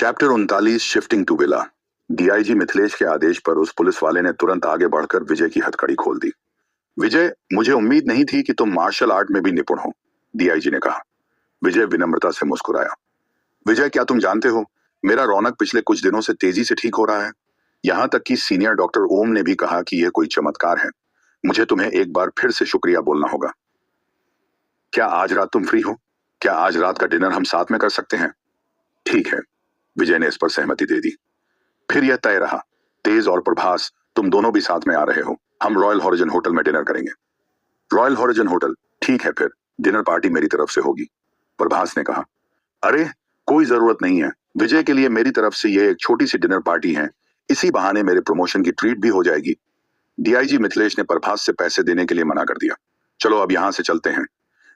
Chapter 39 shifting to villa. DIG Mithilesh के आदेश पर उस पुलिस वाले ने तुरंत आगे बढ़कर विजय की हथकड़ी खोल दी। विजय, मुझे उम्मीद नहीं थी कि तुम मार्शल आर्ट में भी निपुण हो, डीआईजी ने कहा। विजय विनम्रता से मुस्कुराया। विजय, क्या तुम जानते हो, मेरा रौनक पिछले कुछ दिनों से तेजी से ठीक हो रहा है। यहां तक कि सीनियर डॉक्टर ओम ने भी कहा कि यह कोई चमत्कार है। मुझे तुम्हें एक बार फिर से शुक्रिया बोलना होगा। क्या आज रात तुम फ्री हो? क्या आज रात का डिनर हम साथ में कर सकते हैं? ठीक है, विजय ने इस पर सहमति दे दी। फिर यह तय रहा, तेज और प्रभास, तुम दोनों भी साथ में आ रहे हो। हम रॉयल हॉरिजन होटल में डिनर करेंगे। Royal horizon hotel? ठीक है, फिर डिनर पार्टी मेरी तरफ से होगी, प्रभास ने कहा। अरे, कोई जरूरत नहीं है, विजय के लिए मेरी तरफ से यह एक छोटी सी डिनर पार्टी है। इसी बहाने मेरे प्रमोशन की ट्रीट भी हो जाएगी। डीआईजी मिथिलेश ने प्रभास से पैसे देने के लिए मना कर दिया। चलो अब यहां से चलते हैं।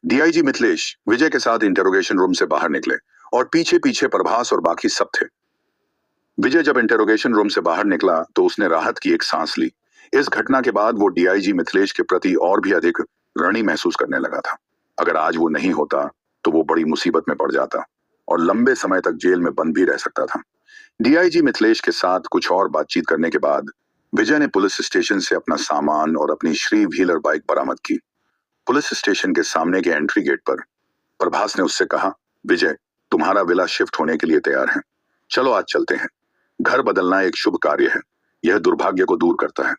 डीआईजी मिथिलेश विजय के साथ इंटेरोगेशन रूम से बाहर निकले और पीछे पीछे प्रभास और बाकी सब थे। विजय जब इंटेरोगेशन रूम से बाहर निकला तो उसने राहत की एक सांस ली। इस घटना के बाद वो डीआईजी मिथिलेश के प्रति और भी अधिक ऋणी महसूस करने लगा था। अगर आज वो नहीं होता तो वो बड़ी मुसीबत में पड़ जाता और लंबे समय तक जेल में बंद भी रह सकता था। डीआईजी मिथिलेश के साथ कुछ और बातचीत करने के बाद विजय ने पुलिस स्टेशन से अपना सामान और अपनी श्री व्हीलर बाइक बरामद की। पुलिस स्टेशन के सामने के एंट्री गेट पर प्रभास ने उससे कहा, विजय, तुम्हारा विला शिफ्ट होने के लिए तैयार है। चलो आज चलते हैं। घर बदलना एक शुभ कार्य है, यह दुर्भाग्य को दूर करता है।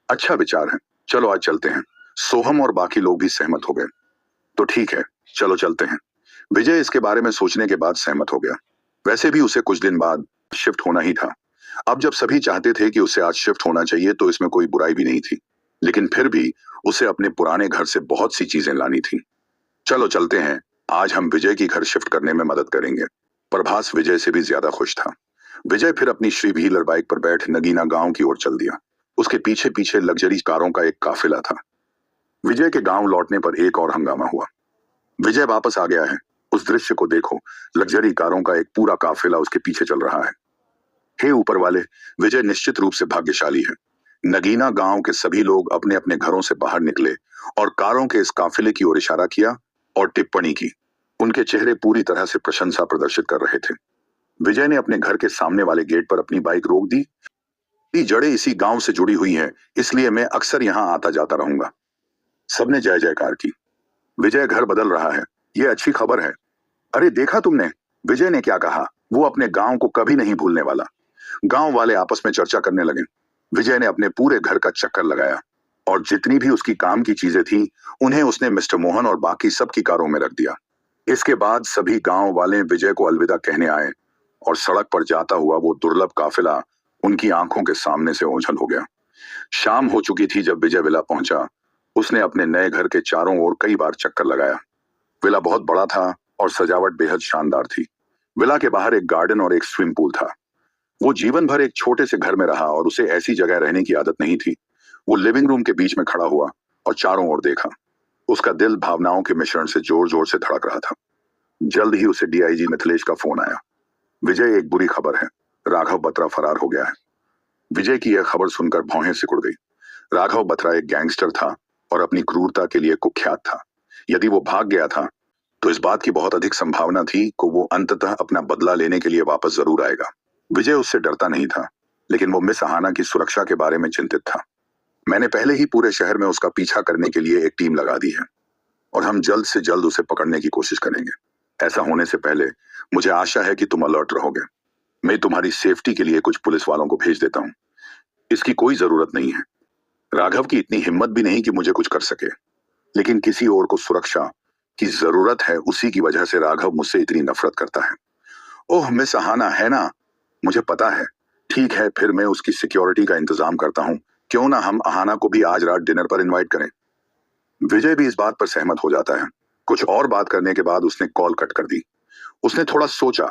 अच्छा विचार है, चलो आज चलते हैं। सोहम और बाकी लोग भी सहमत हो गए। तो ठीक है, चलो चलते हैं। विजय इसके बारे में सोचने के बाद सहमत हो गया। वैसे भी उसे कुछ दिन बाद शिफ्ट होना ही था। अब जब सभी चाहते थे कि उसे आज शिफ्ट होना चाहिए तो इसमें कोई बुराई भी नहीं थी, लेकिन फिर भी उसे अपने पुराने घर से बहुत सी चीजें लानी थी। चलो चलते हैं, आज हम विजय की घर शिफ्ट करने में मदद करेंगे। प्रभास विजय से भी ज्यादा खुश था। विजय फिर अपनी श्री व्हीलर बाइक पर बैठ नगीना गांव की ओर चल दिया। उसके पीछे पीछे लग्जरी कारों का एक काफिला था। विजय के गांव लौटने पर एक और हंगामा हुआ। विजय वापस आ गया है, उस दृश्य को देखो, लग्जरी कारों का एक पूरा काफिला उसके पीछे चल रहा है। हे ऊपर वाले, विजय निश्चित रूप से भाग्यशाली है। नगीना गांव के सभी लोग अपने अपने घरों से बाहर निकले और कारों के इस काफिले की ओर इशारा किया और टिप्पणी की। उनके चेहरे पूरी तरह से प्रशंसा प्रदर्शित कर रहे थे। विजय ने अपने घर के सामने वाले गेट पर अपनी बाइक रोक दी। मेरी जड़ें इसी गांव से जुड़ी हुई हैं, इसलिए मैं अक्सर यहां आता जाता रहूंगा। सबने जय जयकार की। विजय घर बदल रहा है, यह अच्छी खबर है। अरे देखा तुमने, विजय ने क्या कहा, वो अपने गांव को कभी नहीं भूलने वाला। गांव वाले आपस में चर्चा करने लगे। विजय ने अपने पूरे घर का चक्कर लगाया और जितनी भी उसकी काम की चीजें थी उन्हें उसने मिस्टर मोहन और बाकी सबकी कारों में रख दिया। इसके बाद सभी गांव वाले विजय को अलविदा कहने आए और सड़क पर जाता हुआ वो दुर्लभ काफिला उनकी आंखों के सामने से ओझल हो गया। शाम हो चुकी थी जब विजय विला पहुंचा। उसने अपने नए घर के चारों ओर कई बार चक्कर लगाया। विला बहुत बड़ा था और सजावट बेहद शानदार थी। विला के बाहर एक गार्डन और एक स्विमिंग पूल था। वो जीवन भर एक छोटे से घर में रहा और उसे ऐसी जगह रहने की आदत नहीं थी। वो लिविंग रूम के बीच में खड़ा हुआ और चारों ओर देखा। उसका दिल भावनाओं के मिश्रण से जोर जोर से धड़क रहा था। जल्द ही उसे डीआईजी मिथिलेश का फोन आया। विजय, एक बुरी खबर है, राघव बत्रा फरार हो गया है। विजय की यह खबर सुनकर भौहें सिकुड़ गई। राघव बत्रा एक गैंगस्टर था और अपनी क्रूरता के लिए कुख्यात था। यदि वो भाग गया था तो इस बात की बहुत अधिक संभावना थी कि वो अंततः अपना बदला लेने के लिए वापस जरूर आएगा। विजय उससे डरता नहीं था, लेकिन वो मिस अहाना की सुरक्षा के बारे में चिंतित था। मैंने पहले ही पूरे शहर में उसका पीछा करने के लिए एक टीम लगा दी है और हम जल्द से जल्द उसे पकड़ने की कोशिश करेंगे। ऐसा होने से पहले मुझे आशा है कि तुम अलर्ट रहोगे। मैं तुम्हारी सेफ्टी के लिए कुछ पुलिस वालों को भेज देता हूँ। इसकी कोई जरूरत नहीं है। राघव की इतनी हिम्मत भी नहीं कि मुझे कुछ कर सके, लेकिन किसी और को सुरक्षा की जरूरत है, उसी की वजह से राघव मुझसे इतनी नफरत करता है। ओह, मिस अहाना है ना, मुझे पता है। ठीक है, फिर मैं उसकी सिक्योरिटी का इंतजाम करता हूँ। क्यों ना हम अहाना को भी आज रात डिनर पर इनवाइट करें। विजय भी इस बात पर सहमत हो जाता है। कुछ और बात करने के बाद उसने कॉल कट कर दी। उसने थोड़ा सोचा,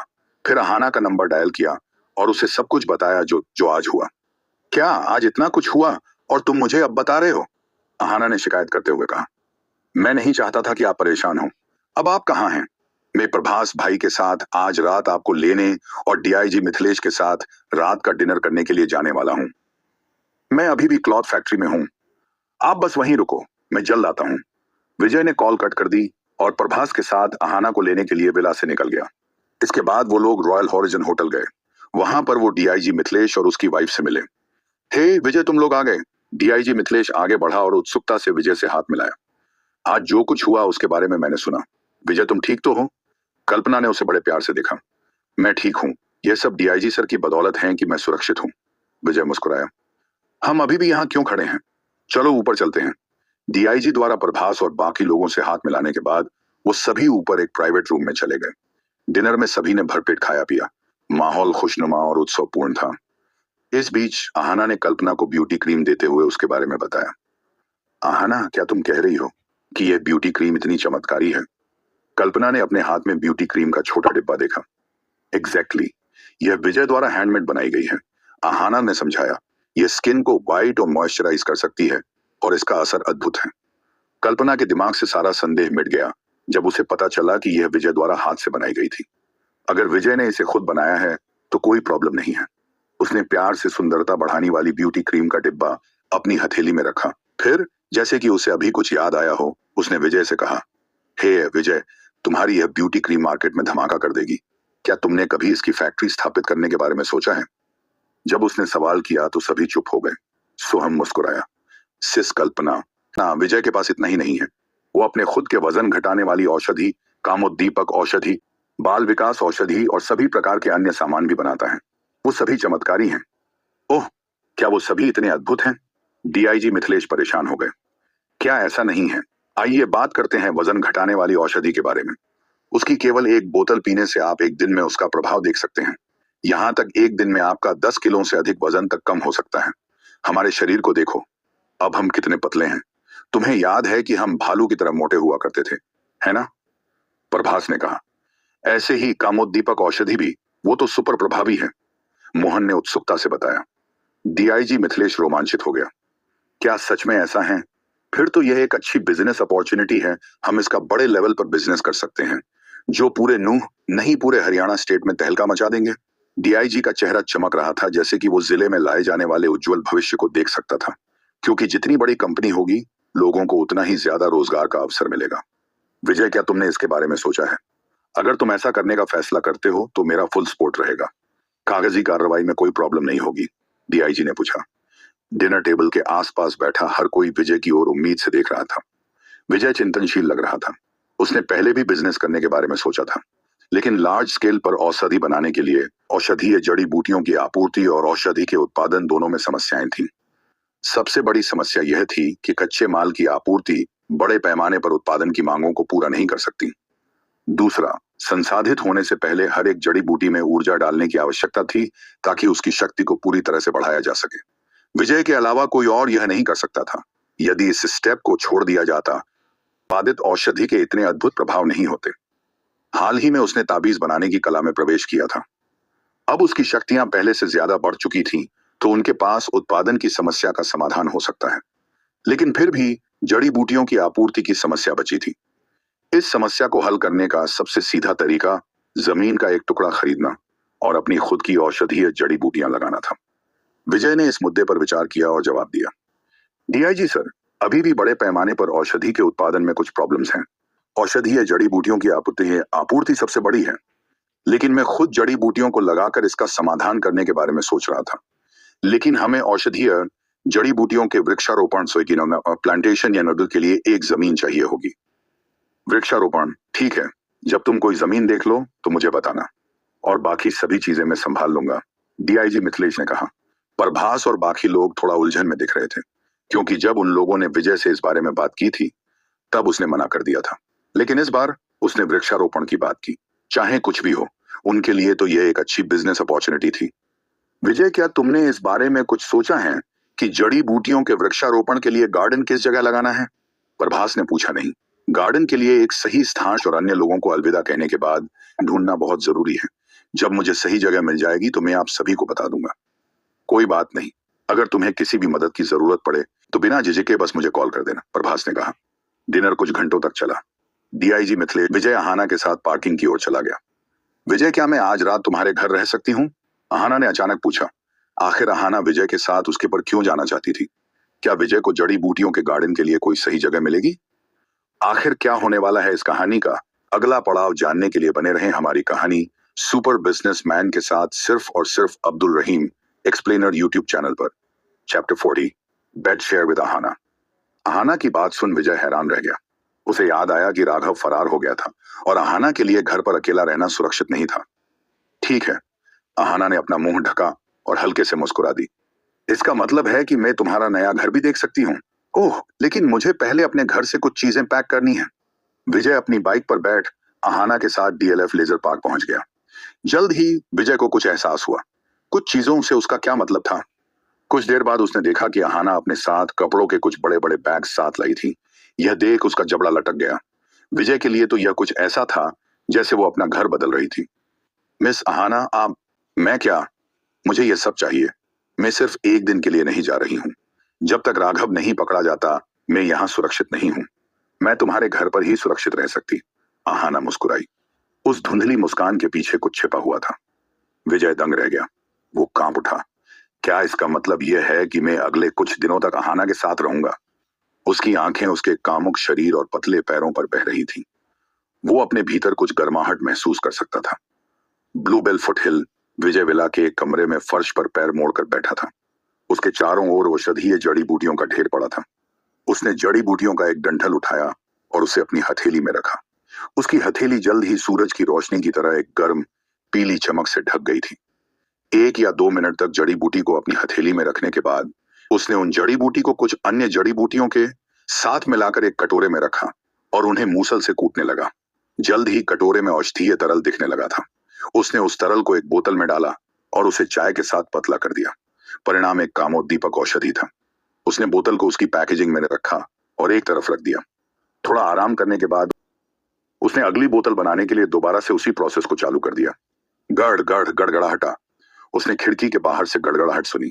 फिर अहाना का नंबर डायल किया और उसे सब कुछ बताया जो आज हुआ। क्या आज इतना कुछ हुआ और तुम मुझे अब बता रहे हो? अहाना ने शिकायत करते हुए कहा। मैं नहीं चाहता था कि आप परेशान हो। अब आप कहाँ हैं? मैं प्रभास भाई के साथ आज रात आपको लेने और डीआईजी मिथिलेश के साथ रात का डिनर करने के लिए जाने वाला हूँ। मैं अभी भी क्लॉथ फैक्ट्री में हूँ, आप बस वहीं रुको, मैं जल्द आता हूँ। विजय ने कॉल कट कर दी और प्रभास के साथ अहाना को लेने के लिए विला से निकल गया। इसके बाद वो लोग रॉयल हॉरिजन होटल गए। वहां पर वो डीआईजी मिथिलेश और उसकी वाइफ से मिले। हे विजय, तुम लोग आ गए। डीआईजी मिथिलेश आगे बढ़ा और उत्सुकता से विजय से हाथ मिलाया। आज जो कुछ हुआ उसके बारे में मैंने सुना। विजय, तुम ठीक तो हो? कल्पना ने उसे बड़े प्यार से देखा। मैं ठीक हूँ। यह सब डीआईजी सर की बदौलत है कि मैं सुरक्षित हूँ। विजय मुस्कुराया। हम अभी भी यहाँ क्यों खड़े हैं? चलो ऊपर चलते हैं। डीआईजी द्वारा प्रभास और बाकी लोगों से हाथ मिलाने के बाद वो सभी ऊपर एक प्राइवेट रूम में चले गए। डिनर में सभी ने भरपेट खाया पिया। माहौल खुशनुमा और उत्सवपूर्ण था। इस बीच आहाना ने कल्पना को ब्यूटी क्रीम देते हुए उसके बारे में बताया। आहाना, क्या तुम कह रही हो कि यह ब्यूटी क्रीम इतनी चमत्कारी है? कल्पना ने अपने हाथ में ब्यूटी क्रीम का छोटा डिब्बा देखा। एग्जैक्टली, यह विजय द्वारा हैंडमेड बनाई गई है। आहाना ने समझाया। यह स्किन को वाइट और मॉइस्चराइज कर सकती है और इसका असर अद्भुत है। कल्पना के दिमाग से सारा संदेह मिट गया जब उसे पता चला कि यह विजय द्वारा हाथ से बनाई गई थी। अगर विजय ने इसे खुद बनाया है तो कोई प्रॉब्लम नहीं है। उसने प्यार से सुंदरता बढ़ाने वाली ब्यूटी क्रीम का डिब्बा अपनी हथेली में रखा। फिर जैसे कि उसे अभी कुछ याद आया हो, उसने विजय से कहा, हे विजय, तुम्हारी यह ब्यूटी क्रीम मार्केट में धमाका कर देगी। क्या तुमने कभी इसकी फैक्ट्री स्थापित करने के बारे में सोचा है? जब उसने सवाल किया तो सभी चुप हो गए। सोहम मुस्कुराया। सिस कल्पना, ना, विजय के पास इतना ही नहीं है। वो अपने खुद के वजन घटाने वाली औषधि, कामोद्दीपक औषधि, बाल विकास औषधि और सभी प्रकार के अन्य सामान भी बनाता है। वो सभी चमत्कारी हैं। ओह, क्या वो सभी इतने अद्भुत हैं? डीआईजी मिथिलेश परेशान हो गए। क्या ऐसा नहीं है? आइए बात करते हैं वजन घटाने वाली औषधि के बारे में। उसकी केवल एक बोतल पीने से आप एक दिन में उसका प्रभाव देख सकते हैं। यहाँ तक एक दिन में आपका 10 किलो से अधिक वजन तक कम हो सकता है। हमारे शरीर को देखो, अब हम कितने पतले हैं। तुम्हें याद है कि हम भालू की तरह मोटे हुआ करते थे, है ना? प्रभास ने कहा। ऐसे ही कामोद्दीपक औषधि भी, वो तो सुपर प्रभावी है, मोहन ने उत्सुकता से बताया। डीआईजी मिथिलेश रोमांचित हो गया। क्या सच में ऐसा है? फिर तो यह एक अच्छी बिजनेस अपॉर्चुनिटी है। हम इसका बड़े लेवल पर बिजनेस कर सकते हैं, जो पूरे नूह नहीं पूरे हरियाणा स्टेट में तहलका मचा देंगे। डीआईजी का चेहरा चमक रहा था, जैसे कि वो जिले में लाए जाने वाले उज्जवल भविष्य को देख सकता था। क्योंकि जितनी बड़ी कंपनी होगी, लोगों को उतना ही ज्यादा रोजगार का अवसर मिलेगा। विजय, क्या तुमने इसके बारे में सोचा है? अगर तुम ऐसा करने का फैसला करते हो तो मेरा फुल सपोर्ट रहेगा। कागजी कार्रवाई में कोई प्रॉब्लम नहीं होगी, डीआईजी ने पूछा। डिनर टेबल के आसपास बैठा हर कोई विजय की ओर उम्मीद से देख रहा था। विजय चिंतनशील लग रहा था। उसने पहले भी बिजनेस करने के बारे में सोचा था, लेकिन लार्ज स्केल पर औषधि बनाने के लिए औषधीय जड़ी बूटियों की आपूर्ति और औषधि के उत्पादन दोनों में समस्याएं थीं। सबसे बड़ी समस्या यह थी कि कच्चे माल की आपूर्ति बड़े पैमाने पर उत्पादन की मांगों को पूरा नहीं कर सकती। दूसरा, संसाधित होने से पहले हर एक जड़ी बूटी में ऊर्जा डालने की आवश्यकता थी, ताकि उसकी शक्ति को पूरी तरह से बढ़ाया जा सके। विजय के अलावा कोई और यह नहीं कर सकता था। यदि इस स्टेप को छोड़ दिया जाता, उत्पादित औषधि के इतने अद्भुत प्रभाव नहीं होते। हाल ही में उसने ताबीज बनाने की कला में प्रवेश किया था। अब उसकी शक्तियां पहले से ज्यादा बढ़ चुकी थीं, तो उनके पास उत्पादन की समस्या का समाधान हो सकता है। लेकिन फिर भी जड़ी बूटियों की आपूर्ति की समस्या बची थी। इस समस्या को हल करने का सबसे सीधा तरीका जमीन का एक टुकड़ा खरीदना और अपनी खुद की औषधीय जड़ी बूटियां लगाना था। विजय ने इस मुद्दे पर विचार किया और जवाब दिया। डीआईजी सर, अभी भी बड़े पैमाने पर औषधि के उत्पादन में कुछ प्रॉब्लम्स हैं। औषधीय जड़ी बूटियों की आपूर्ति सबसे बड़ी है, लेकिन मैं खुद जड़ी बूटियों को लगाकर इसका समाधान करने के बारे में सोच रहा था। लेकिन हमें औषधीय जड़ी बूटियों के वृक्षारोपण प्लांटेशन या नोडल के लिए एक जमीन चाहिए होगी। वृक्षारोपण, ठीक है। जब तुम कोई जमीन देख लो तो मुझे बताना, और बाकी सभी चीजें मैं संभाल लूंगा, डीआईजी मिथिलेश ने कहा। प्रभास और बाकी लोग थोड़ा उलझन में दिख रहे थे, क्योंकि जब उन लोगों ने विजय से इस बारे में बात की थी तब उसने मना कर दिया था। लेकिन इस बार उसने वृक्षारोपण की बात की। चाहे कुछ भी हो, उनके लिए तो यह एक अच्छी बिजनेस अपॉर्चुनिटी थी। विजय, क्या तुमने इस बारे में कुछ सोचा है कि जड़ी बूटियों के वृक्षारोपण के लिए गार्डन किस जगह लगाना है? प्रभास ने पूछा। नहीं, गार्डन के लिए एक सही स्थान और अन्य लोगों को अलविदा कहने के बाद ढूंढना बहुत जरूरी है। जब मुझे सही जगह मिल जाएगी तो मैं आप सभी को बता दूंगा। कोई बात नहीं, अगर तुम्हें किसी भी मदद की जरूरत पड़े तो बिना झिझके बस मुझे कॉल कर देना, प्रभास ने कहा। डिनर कुछ घंटों तक चला। डीआईजी मिथिलेश विजय आहाना के साथ पार्किंग की ओर चला गया। विजय, क्या मैं आज रात तुम्हारे घर रह सकती हूँ? आहाना ने अचानक पूछा। आखिर आहाना विजय के साथ उसके पर क्यों जाना चाहती थी? क्या विजय को जड़ी बूटियों के गार्डन के लिए कोई सही जगह मिलेगी? आखिर क्या होने वाला है इस कहानी का अगला पड़ाव जानने के लिए बने रहें हमारी कहानी सुपर बिजनेसमैन के साथ सिर्फ और सिर्फ अब्दुल रहीम एक्सप्लेनर यूट्यूब चैनल पर। Chapter 40 bed share with Ahana. Ahana की बात सुन विजय हैरान रह गया। उसे याद आया कि राघव फरार हो गया था और अहाना के लिए घर पर अकेला रहना सुरक्षित नहीं था। ठीक है, अहाना ने अपना मुंह ढका और हल्के से मुस्कुरा दी। इसका मतलब है कि मैं तुम्हारा नया घर भी देख सकती हूँ। ओह, लेकिन मुझे पहले अपने घर से कुछ चीजें पैक करनी है। विजय अपनी बाइक पर बैठ अहाना के साथ डीएलएफ लेजर पार्क पहुंच गया। जल्द ही विजय को कुछ एहसास हुआ। कुछ चीजों से उसका क्या मतलब था। कुछ देर बाद उसने देखा कि अहाना अपने साथ कपड़ों के कुछ बड़े बड़े बैग साथ लाई थी। यह देख उसका जबड़ा लटक गया। विजय के लिए तो यह कुछ ऐसा था जैसे वो अपना घर बदल रही थी। मिस अहाना, आप? मैं क्या? मुझे यह सब चाहिए। मैं सिर्फ एक दिन के लिए नहीं जा रही हूँ। जब तक राघव नहीं पकड़ा जाता मैं यहाँ सुरक्षित नहीं हूँ। मैं तुम्हारे घर पर ही सुरक्षित रह सकती। अहाना मुस्कुराई। उस धुंधली मुस्कान के पीछे कुछ छिपा हुआ था। विजय दंग रह गया। वो कांप उठा। क्या इसका मतलब यह है कि मैं अगले कुछ दिनों तक अहाना के साथ रहूंगा? उसकी आंखें उसके कामुक शरीर और पतले पैरों पर बह रही थीं। वो अपने भीतर कुछ गर्माहट महसूस कर सकता था। ब्लूबेल फुटहिल विजय विला के एक कमरे में फर्श पर पैर मोड़कर बैठा था। उसके चारों ओर औषधीय जड़ी बूटियों का ढेर पड़ा था। उसने जड़ी बूटियों का एक डंठल उठाया और उसे अपनी हथेली में रखा। उसकी हथेली जल्द ही सूरज की रोशनी की तरह एक गर्म पीली चमक से ढक गई थी। 1 या 2 मिनट तक जड़ी बूटी को अपनी हथेली में रखने के बाद उसने उन जड़ी बूटी को कुछ अन्य जड़ी बूटियों के साथ मिलाकर एक कटोरे में रखा और उन्हें मूसल से कूटने लगा। जल्द ही कटोरे में औषधीय तरल दिखने लगा था। उसने उस तरल को एक बोतल में डाला और उसे चाय के साथ पतला कर दिया। परिणाम एक कामोद्दीपक औषधि था। उसने बोतल को उसकी पैकेजिंग में रखा और एक तरफ रख दिया। थोड़ा आराम करने के बाद उसने अगली बोतल बनाने के लिए दोबारा से उसी प्रोसेस को चालू कर दिया। गड़ गड़ गड़गड़ाहटा। उसने खिड़की के बाहर से गड़गड़ाहट सुनी।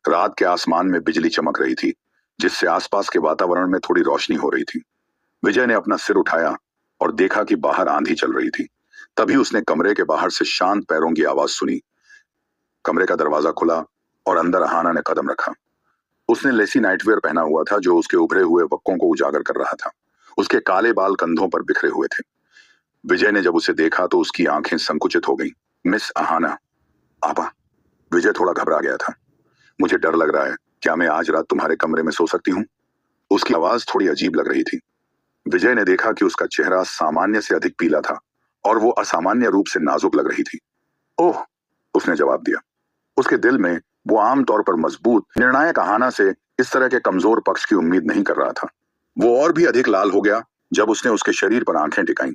रात के आसमान में बिजली चमक रही थी, जिससे आसपास के वातावरण में थोड़ी रोशनी हो रही थी। विजय ने अपना सिर उठाया और देखा कि बाहर आंधी चल रही थी। तभी उसने कमरे के बाहर से शांत पैरों की आवाज सुनी। कमरे का दरवाजा खुला और अंदर अहाना ने कदम रखा। उसने लेसी नाइटवेयर पहना हुआ था जो उसके उभरे हुए वक्कों को उजागर कर रहा था। उसके काले बाल कंधों पर बिखरे हुए थे। विजय ने जब उसे देखा तो उसकी आंखें संकुचित हो गईं। मिस अहाना। आपा। विजय थोड़ा घबरा गया था। मुझे डर लग रहा है। क्या मैं आज रात तुम्हारे कमरे में सो सकती हूँ? उसकी आवाज थोड़ी अजीब लग रही थी। विजय ने देखा कि उसका चेहरा सामान्य से अधिक पीला था और वो असामान्य रूप से नाजुक लग रही थी। ओह, उसने जवाब दिया। उसके दिल में वो आमतौर पर मजबूत निर्णायक अहाना से इस तरह के कमजोर पक्ष की उम्मीद नहीं कर रहा था। वो और भी अधिक लाल हो गया जब उसने उसके शरीर पर आंखें टिकाईं।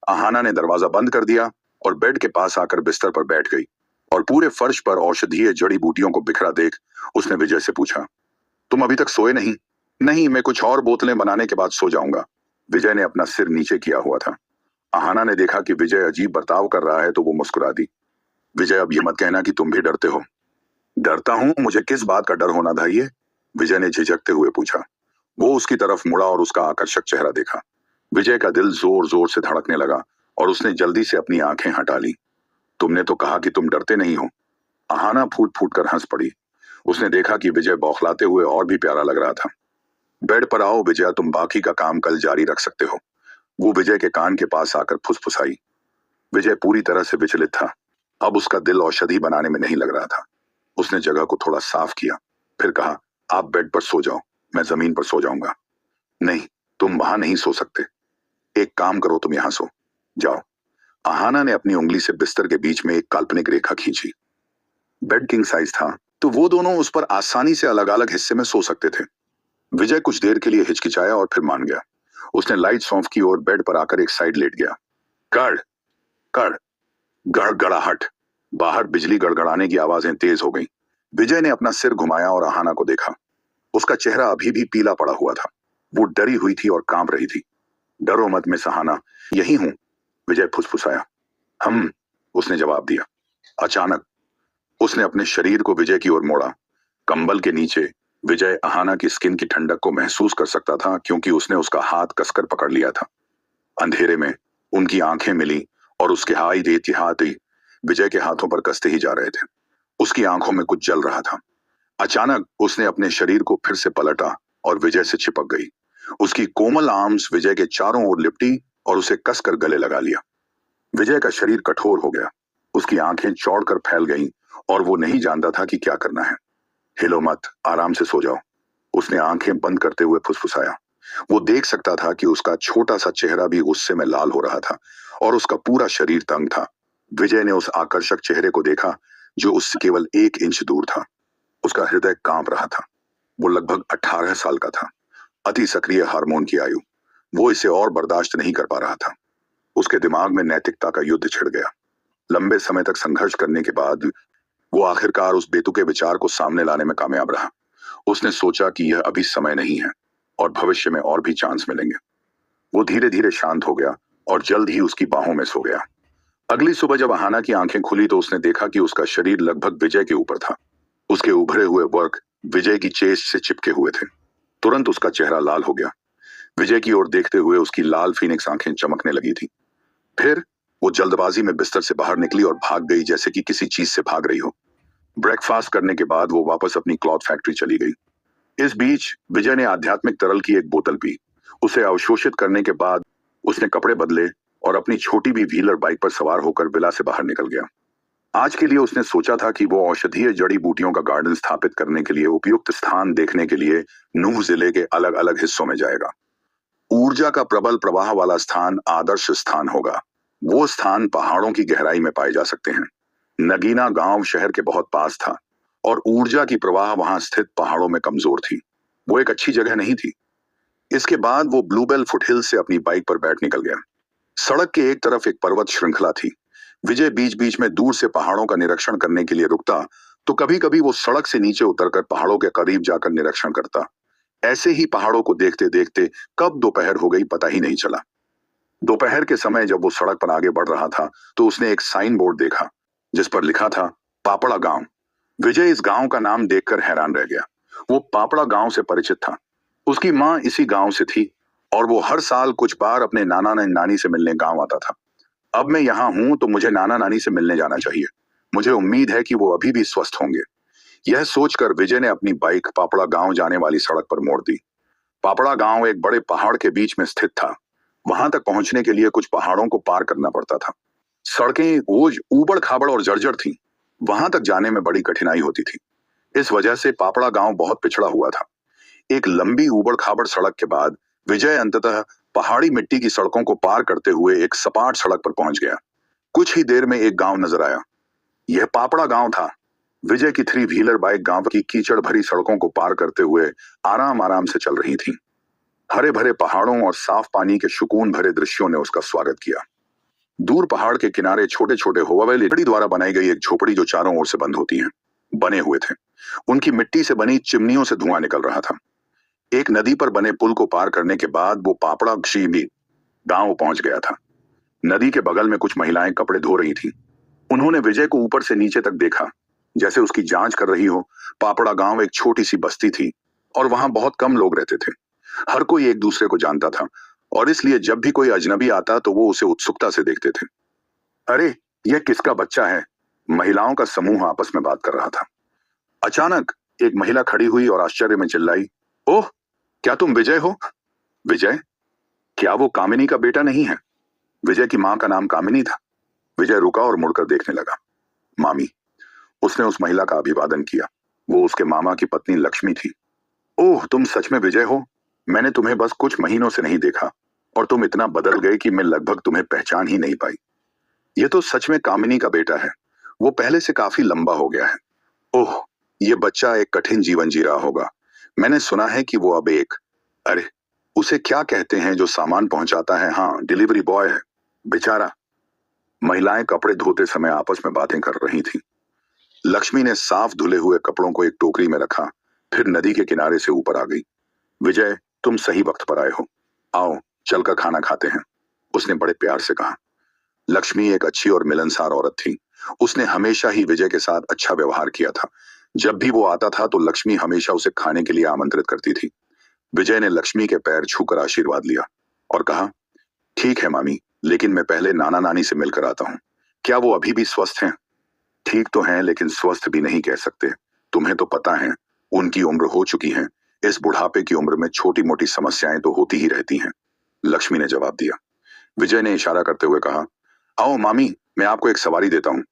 अहाना ने दरवाजा बंद कर दिया और बेड के पास आकर बिस्तर पर बैठ गई और पूरे फर्श पर औषधीय जड़ी बूटियों को बिखरा देख उसने विजय से पूछा, तुम अभी तक सोए नहीं? नहीं, मैं कुछ और बोतलें बनाने के बाद सो जाऊंगा। विजय ने अपना सिर नीचे किया हुआ था। अहाना ने देखा कि विजय अजीब बर्ताव कर रहा है तो वो मुस्कुरा दी। विजय, अब ये मत कहना कि तुम भी डरते हो। डरता हूं? मुझे किस बात का डर होना था ये? विजय ने झिझकते हुए पूछा। वो उसकी तरफ मुड़ा और उसका आकर्षक चेहरा देखा। विजय का दिल जोर जोर से धड़कने लगा और उसने जल्दी से अपनी आंखें हटा ली। तुमने तो कहा कि तुम डरते नहीं हो। अहाना फूट फूट कर हंस पड़ी। उसने देखा कि विजय बौखलाते हुए और भी प्यारा लग रहा था। बेड पर आओ विजय, तुम बाकी का काम कल जारी रख सकते हो। वो विजय के कान के पास आकर फुसफुसाई। विजय पूरी तरह से विचलित था। अब उसका दिल औषधि बनाने में नहीं लग रहा था। उसने जगह को थोड़ा साफ किया, फिर कहा, आप बेड पर सो जाओ, मैं जमीन पर सो जाऊंगा। नहीं, तुम वहां नहीं सो सकते। एक काम करो, तुम यहां सो जाओ। अहाना ने अपनी उंगली से बिस्तर के बीच में एक काल्पनिक रेखा खींची। बेड किंग साइज था तो वो दोनों उस पर आसानी से अलग अलग हिस्से में सो सकते थे। विजय कुछ देर के लिए हिचकिचाया और फिर मान गया। उसने लाइट ऑफ की और बेड पर आकर एक साइड लेट गया। कड़ कड़ गड़गड़ाहट। बाहर बिजली गड़गड़ाने की आवाजें तेज हो गईं। विजय ने अपना सिर घुमाया और अहाना को देखा। उसका चेहरा अभी भी पीला पड़ा हुआ था। वो डरी हुई थी और कांप रही थी। डरो मत मिस अहाना, यही हूं, विजय फुसफुसाया। उसने जवाब दिया। अचानक उसने अपने शरीर को विजय की ओर मोड़ा। कंबल के नीचे विजय अहाना की स्किन की ठंडक को महसूस कर सकता था क्योंकि उसने उसका हाथ कसकर पकड़ लिया था। अंधेरे में उनकी आंखें मिली और उसके हाथ ही विजय के हाथों पर कसते ही जा रहे थे। उसकी आंखों में कुछ जल रहा था। अचानक उसने अपने शरीर को फिर से पलटा और विजय से चिपक गई। उसकी कोमल आर्म्स विजय के चारों ओर लिपटी और उसे कसकर गले लगा लिया। विजय का शरीर कठोर हो गया। उसकी आंखें चौड़कर फैल गईं और वो नहीं जानता था कि क्या करना है। हिलो मत, आराम से सो जाओ, उसने आंखें बंद करते हुए फुसफुसाया। वो देख सकता था कि उसका छोटा सा चेहरा भी गुस्से में लाल हो रहा था और उसका पूरा शरीर तंग था। विजय ने उस आकर्षक चेहरे को देखा जो उससे केवल 1 इंच दूर था। उसका हृदय कांप रहा था। वो लगभग 18 साल का था, अति सक्रिय हार्मोन की आयु। वो इसे और बर्दाश्त नहीं कर पा रहा था। उसके दिमाग में नैतिकता का युद्ध छिड़ गया। लंबे समय तक संघर्ष करने के बाद वो आखिरकार उस बेतुके विचार को सामने लाने में कामयाब रहा। उसने सोचा कि यह अभी समय नहीं है और भविष्य में और भी चांस मिलेंगे। वो धीरे धीरे शांत हो गया और जल्द ही उसकी बाहों में सो गया। अगली सुबह जब अहाना की आंखें खुली तो उसने देखा कि उसका शरीर लगभग विजय के ऊपर था। उसके उभरे हुए वर्क विजय की चेस्ट से चिपके हुए थे। तुरंत उसका चेहरा लाल हो गया। विजय की ओर देखते हुए उसकी लाल फीनिक्स आंखें चमकने लगी थी। फिर वो जल्दबाजी में बिस्तर से बाहर निकली और भाग गई जैसे कि किसी चीज से भाग रही हो। ब्रेकफास्ट करने के बाद वो वापस अपनी क्लॉथ फैक्ट्री चली गई। इस बीच विजय ने आध्यात्मिक तरल की एक बोतल पी। उसे अवशोषित करने के बाद उसने कपड़े बदले और अपनी छोटी भी व्हीलर बाइक पर सवार होकर विला से बाहर निकल गया। आज के लिए उसने सोचा था कि वो औषधीय जड़ी बूटियों का गार्डन स्थापित करने के लिए उपयुक्त स्थान देखने के लिए नूह जिले के अलग अलग हिस्सों में जाएगा। ऊर्जा का प्रबल प्रवाह वाला स्थान आदर्श स्थान होगा। वो स्थान पहाड़ों की गहराई में पाए जा सकते हैं। नगीना गांव शहर के बहुत पास था और ऊर्जा की प्रवाह वहां स्थित पहाड़ों में कमजोर थी। वो एक अच्छी जगह नहीं थी। इसके बाद वो ब्लूबेल फुटहिल से अपनी बाइक पर बैठ निकल गया। सड़क के एक तरफ एक पर्वत श्रृंखला थी। विजय बीच बीच में दूर से पहाड़ों का निरीक्षण करने के लिए रुकता तो कभी कभी वो सड़क से नीचे उतरकर पहाड़ों के करीब जाकर निरीक्षण करता। ऐसे ही पहाड़ों को देखते देखते कब दोपहर हो गई पता ही नहीं चला। दोपहर के समय जब वो सड़क पर आगे बढ़ रहा था तो उसने एक साइन बोर्ड देखा जिस पर लिखा था पापड़ा गांव। विजय इस गांव का नाम देखकर हैरान रह गया। वो पापड़ा गांव से परिचित था। उसकी माँ इसी गांव से थी और वो हर साल कुछ बार अपने नाना नानी से मिलने गांव आता था। अब मैं यहाँ हूं तो मुझे नाना नानी से मिलने जाना चाहिए। मुझे उम्मीद है कि वो अभी भी स्वस्थ होंगे। यह सोचकर विजय ने अपनी बाइक पापड़ा गांव जाने वाली सड़क पर मोड़ दी। पापड़ा गांव एक बड़े पहाड़ के बीच में स्थित था। वहां तक पहुंचने के लिए कुछ पहाड़ों को पार करना पड़ता था। सड़कें रोज ऊबड़ खाबड़ और जर्जर थीं। वहां तक जाने में बड़ी कठिनाई होती थी। इस वजह से पापड़ा गांव बहुत पिछड़ा हुआ था। एक लंबी ऊबड़ खाबड़ सड़क के बाद विजय अंततः पहाड़ी मिट्टी की सड़कों को पार करते हुए एक सपाट सड़क पर पहुंच गया। कुछ ही देर में एक गांव नजर आया। यह पापड़ा गांव था। विजय की 3 व्हीलर बाइक गांव की कीचड़ भरी सड़कों को पार करते हुए आराम आराम से चल रही थी। हरे भरे पहाड़ों और साफ पानी के सुकून भरे दृश्यों ने उसका स्वागत किया। दूर पहाड़ के किनारे छोटे छोटे होवावेली लकड़ी द्वारा बनाई गई एक झोपड़ी जो चारों ओर से बंद होती है बने हुए थे। उनकी मिट्टी से बनी चिमनियों से धुआं निकल रहा था। एक नदी पर बने पुल को पार करने के बाद वो पापड़ा भी गांव पहुंच गया था। नदी के बगल में कुछ महिलाएं कपड़े धो रही थीं। उन्होंने विजय को ऊपर से नीचे तक देखा जैसे उसकी जांच कर रही हो। पापड़ा गांव एक छोटी सी बस्ती थी और वहां बहुत कम लोग रहते थे। हर कोई एक दूसरे को जानता था और इसलिए जब भी कोई अजनबी आता तो वो उसे उत्सुकता से देखते थे। अरे, यह किसका बच्चा है? महिलाओं का समूह आपस में बात कर रहा था। अचानक एक महिला खड़ी हुई और आश्चर्य में चिल्लाई, ओह, क्या तुम विजय हो? विजय? क्या वो कामिनी का बेटा नहीं है? विजय की मां का नाम कामिनी था। विजय रुका और मुड़कर देखने लगा। मामी। उसने उस महिला का अभिवादन किया। वो उसके मामा की पत्नी लक्ष्मी थी। ओह, तुम सच में विजय हो? मैंने तुम्हें बस कुछ महीनों से नहीं देखा और तुम इतना बदल गए कि मैं लगभग तुम्हें पहचान ही नहीं पाई। ये तो सच में कामिनी का बेटा है। वो पहले से काफी लंबा हो गया है। ओह, ये बच्चा एक कठिन जीवन जी रहा होगा। मैंने सुना है कि वो अब एक अरे, उसे क्या कहते हैं जो सामान पहुंचाता है? हाँ, डिलीवरी बॉय है बेचारा। महिलाएं कपड़े धोते समय आपस में बातें कर रही थीं। लक्ष्मी ने साफ धुले हुए कपड़ों को एक टोकरी में रखा, फिर नदी के किनारे से ऊपर आ गई। विजय, तुम सही वक्त पर आए हो। आओ, चलकर खाना खाते हैं, उसने बड़े प्यार से कहा। लक्ष्मी एक अच्छी और मिलनसार औरत थी। उसने हमेशा ही विजय के साथ अच्छा व्यवहार किया था। जब भी वो आता था तो लक्ष्मी हमेशा उसे खाने के लिए आमंत्रित करती थी। विजय ने लक्ष्मी के पैर छूकर आशीर्वाद लिया और कहा, ठीक है मामी, लेकिन मैं पहले नाना नानी से मिलकर आता हूँ। क्या वो अभी भी स्वस्थ हैं? ठीक तो हैं, लेकिन स्वस्थ भी नहीं कह सकते। तुम्हें तो पता है, उनकी उम्र हो चुकी है। इस बुढ़ापे की उम्र में छोटी मोटी समस्याएं तो होती ही रहती हैं, लक्ष्मी ने जवाब दिया। विजय ने इशारा करते हुए कहा, आओ मामी, मैं आपको एक सवारी देता हूँ।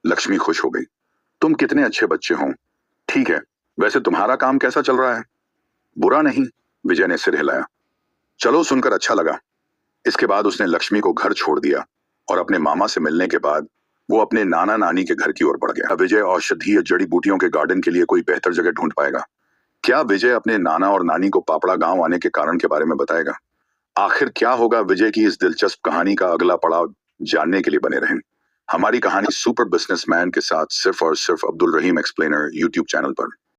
लक्ष्मी खुश हो गई। तुम कितने अच्छे बच्चे हो। ठीक है, वैसे तुम्हारा काम कैसा चल रहा है? बुरा नहीं, विजय ने सिर हिलाया। चलो, सुनकर अच्छा लगा। इसके बाद उसने लक्ष्मी को घर छोड़ दिया और अपने मामा से मिलने के बाद वो अपने नाना नानी के घर की ओर बढ़ गया। विजय औषधीय जड़ी बूटियों के गार्डन के लिए कोई बेहतर जगह ढूंढ पाएगा। क्या विजय अपने नाना और नानी को पापड़ा गांव आने के कारण के बारे में बताएगा? आखिर क्या होगा विजय की इस दिलचस्प कहानी का अगला पड़ाव? जानने के लिए बने रहें। हमारी कहानी सुपर बिजनेसमैन के साथ सिर्फ और सिर्फ अब्दुल रहीम एक्सप्लेनर यूट्यूब चैनल पर।